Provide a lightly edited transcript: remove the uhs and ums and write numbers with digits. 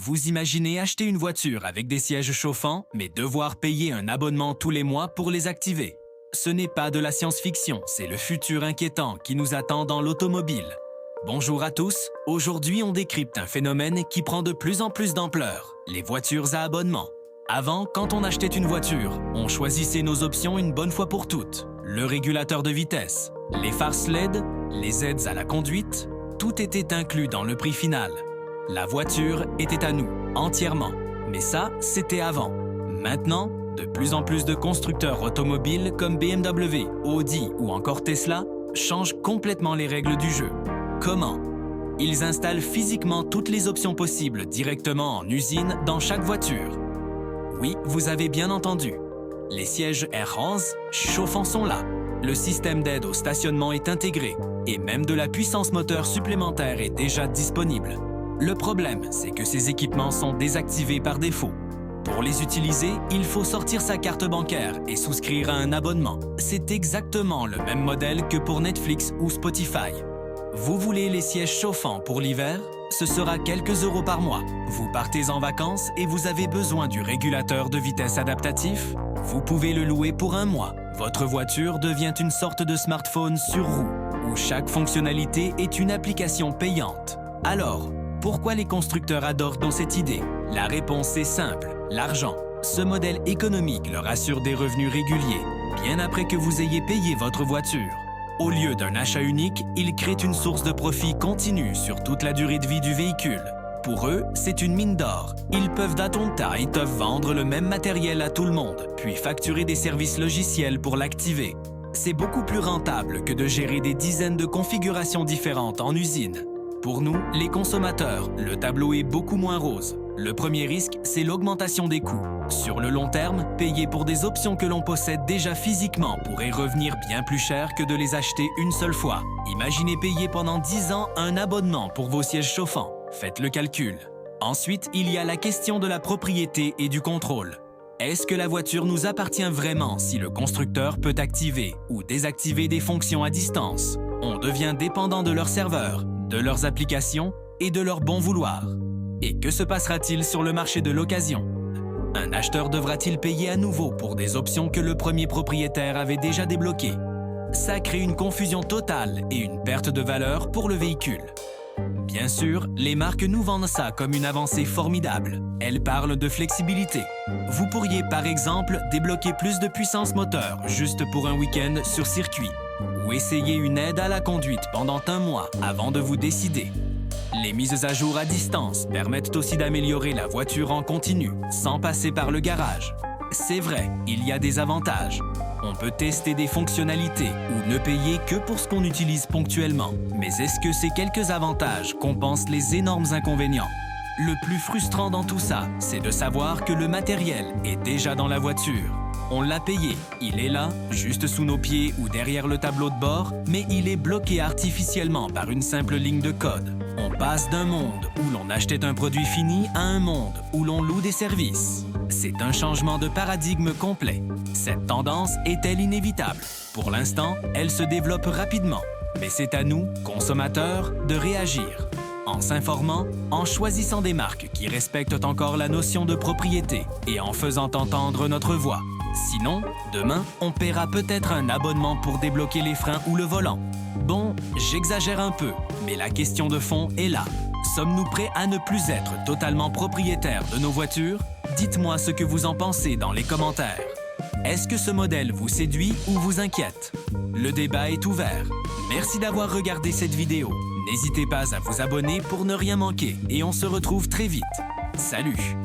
Vous imaginez acheter une voiture avec des sièges chauffants, mais devoir payer un abonnement tous les mois pour les activer. Ce n'est pas de la science-fiction, c'est le futur inquiétant qui nous attend dans l'automobile. Bonjour à tous, aujourd'hui on décrypte un phénomène qui prend de plus en plus d'ampleur, les voitures à abonnement. Avant, quand on achetait une voiture, on choisissait nos options une bonne fois pour toutes. Le régulateur de vitesse, les phares LED, les aides à la conduite, tout était inclus dans le prix final. La voiture était à nous, entièrement. Mais ça, c'était avant. Maintenant, de plus en plus de constructeurs automobiles comme BMW, Audi ou encore Tesla changent complètement les règles du jeu. Comment? Ils installent physiquement toutes les options possibles directement en usine dans chaque voiture. Oui, vous avez bien entendu. Les sièges Air-11 chauffants sont là. Le système d'aide au stationnement est intégré et même de la puissance moteur supplémentaire est déjà disponible. Le problème, c'est que ces équipements sont désactivés par défaut. Pour les utiliser, il faut sortir sa carte bancaire et souscrire à un abonnement. C'est exactement le même modèle que pour Netflix ou Spotify. Vous voulez les sièges chauffants pour l'hiver? Ce sera quelques euros par mois. Vous partez en vacances et vous avez besoin du régulateur de vitesse adaptatif? Vous pouvez le louer pour un mois. Votre voiture devient une sorte de smartphone sur roue, où chaque fonctionnalité est une application payante. Alors, pourquoi les constructeurs adorent dans cette idée? La réponse est simple, l'argent. Ce modèle économique leur assure des revenus réguliers, bien après que vous ayez payé votre voiture. Au lieu d'un achat unique, ils créent une source de profit continue sur toute la durée de vie du véhicule. Pour eux, c'est une mine d'or. Ils peuvent vendre le même matériel à tout le monde, puis facturer des services logiciels pour l'activer. C'est beaucoup plus rentable que de gérer des dizaines de configurations différentes en usine. Pour nous, les consommateurs, le tableau est beaucoup moins rose. Le premier risque, c'est l'augmentation des coûts. Sur le long terme, payer pour des options que l'on possède déjà physiquement pourrait revenir bien plus cher que de les acheter une seule fois. Imaginez payer pendant 10 ans un abonnement pour vos sièges chauffants. Faites le calcul. Ensuite, il y a la question de la propriété et du contrôle. Est-ce que la voiture nous appartient vraiment si le constructeur peut activer ou désactiver des fonctions à distance? On devient dépendant de leurs serveurs, de leurs applications et de leur bon vouloir. Et que se passera-t-il sur le marché de l'occasion? Un acheteur devra-t-il payer à nouveau pour des options que le premier propriétaire avait déjà débloquées? Ça crée une confusion totale et une perte de valeur pour le véhicule. Bien sûr, les marques nous vendent ça comme une avancée formidable. Elles parlent de flexibilité. Vous pourriez par exemple débloquer plus de puissance moteur juste pour un week-end sur circuit, ou essayer une aide à la conduite pendant un mois avant de vous décider. Les mises à jour à distance permettent aussi d'améliorer la voiture en continu, sans passer par le garage. C'est vrai, il y a des avantages. On peut tester des fonctionnalités ou ne payer que pour ce qu'on utilise ponctuellement. Mais est-ce que ces quelques avantages compensent les énormes inconvénients? Le plus frustrant dans tout ça, c'est de savoir que le matériel est déjà dans la voiture. On l'a payé, il est là, juste sous nos pieds ou derrière le tableau de bord, mais il est bloqué artificiellement par une simple ligne de code. On passe d'un monde où l'on achetait un produit fini à un monde où l'on loue des services. C'est un changement de paradigme complet. Cette tendance est-elle inévitable? Pour l'instant, elle se développe rapidement. Mais c'est à nous, consommateurs, de réagir. En s'informant, en choisissant des marques qui respectent encore la notion de propriété et en faisant entendre notre voix. Sinon, demain, on paiera peut-être un abonnement pour débloquer les freins ou le volant. Bon, j'exagère un peu, mais la question de fond est là. Sommes-nous prêts à ne plus être totalement propriétaires de nos voitures? Dites-moi ce que vous en pensez dans les commentaires. Est-ce que ce modèle vous séduit ou vous inquiète? Le débat est ouvert. Merci d'avoir regardé cette vidéo. N'hésitez pas à vous abonner pour ne rien manquer et on se retrouve très vite. Salut!